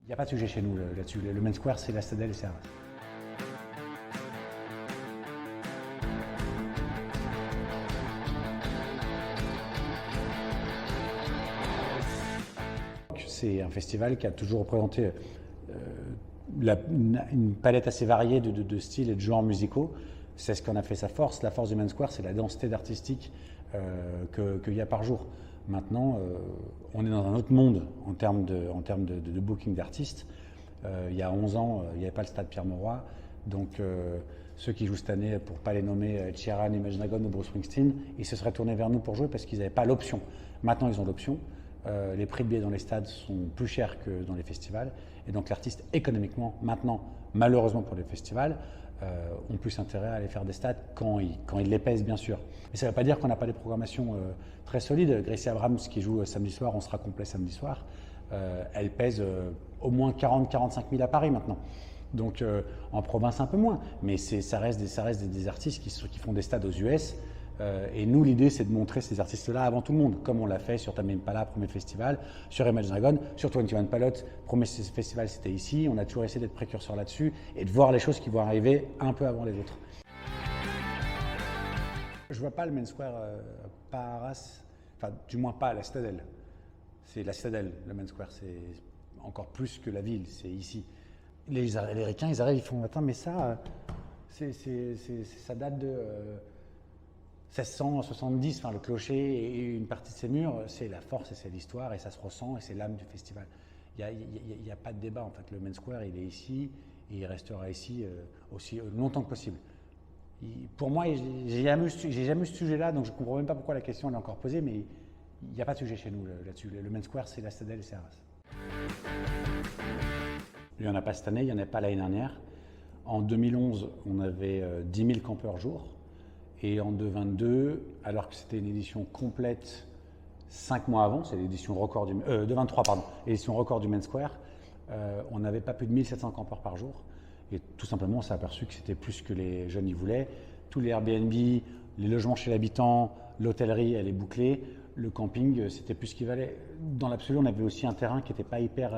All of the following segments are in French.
n'y a pas de sujet chez nous là-dessus. Le Main Square, c'est la Citadel et c'est Arras. C'est un festival qui a toujours représenté une palette assez variée de styles et de genres musicaux. C'est ce qu'on a fait sa force. La force du Main Square, c'est la densité d'artistique qu'il y a par jour. Maintenant, on est dans un autre monde en termes de booking d'artistes. Il y a 11 ans, il n'y avait pas le stade Pierre-Mauroy. Donc, ceux qui jouent cette année, pour ne pas les nommer, Ed Sheeran, Imagine Dragons ou Bruce Springsteen, ils se seraient tournés vers nous pour jouer parce qu'ils n'avaient pas l'option. Maintenant, ils ont l'option. Les prix de billets dans les stades sont plus chers que dans les festivals. Et donc, l'artiste, économiquement, maintenant, malheureusement pour les festivals, ont plus intérêt à aller faire des stades quand ils les pèsent, bien sûr. Mais ça ne veut pas dire qu'on n'a pas des programmations très solides. Gracie Abrams, qui joue samedi soir, on sera complet samedi soir, elle pèse au moins 40-45 000 à Paris maintenant. Donc en province un peu moins, mais ça reste des artistes qui font des stades aux US. Et nous, l'idée, c'est de montrer ces artistes-là avant tout le monde, comme on l'a fait sur Tame Impala, premier festival, sur Imagine Dragons, sur 21 Pilots, premier festival, c'était ici. On a toujours essayé d'être précurseur là-dessus et de voir les choses qui vont arriver un peu avant les autres. Je ne vois pas le Main Square, pas à Arras, enfin, du moins pas à la Citadel. C'est la Citadel, le Main Square, c'est encore plus que la ville, c'est ici. Les Américains, ils arrivent, ils font, attends, mais ça, ça date de 1670, enfin, le clocher et une partie de ses murs, c'est la force et c'est l'histoire et ça se ressent et c'est l'âme du festival. Il n'y a pas de débat en fait. Le Main Square, il est ici et il restera ici aussi longtemps que possible. Pour moi, j'ai jamais eu ce sujet-là, donc je ne comprends même pas pourquoi la question est encore posée, mais il n'y a pas de sujet chez nous là-dessus. Le Main Square, c'est la Citadel et c'est Arras. Il n'y en a pas cette année, il n'y en a pas l'année dernière. En 2011, on avait 10 000 campeurs jour. Et en 2022, alors que c'était une édition complète 5 mois avant, c'est l'édition record du 23, pardon, l'édition record du Main Square, on n'avait pas plus de 1700 campeurs par jour. Et tout simplement, on s'est aperçu que c'était plus que les jeunes y voulaient. Tous les Airbnb, les logements chez l'habitant, l'hôtellerie, elle est bouclée. Le camping, c'était plus ce qu'il valait. Dans l'absolu, on avait aussi un terrain qui n'était pas hyper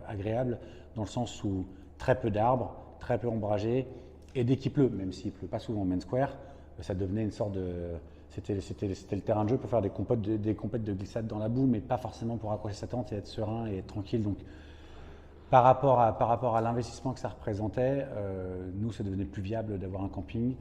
agréable, dans le sens où très peu d'arbres, très peu ombragé. Et dès qu'il pleut, même s'il ne pleut pas souvent au Main Square, ça devenait une sorte de… C'était le terrain de jeu pour faire des compètes de glissade dans la boue, mais pas forcément pour accrocher sa tente et être serein et être tranquille. Donc, par rapport à l'investissement que ça représentait, nous, ça devenait plus viable d'avoir un camping.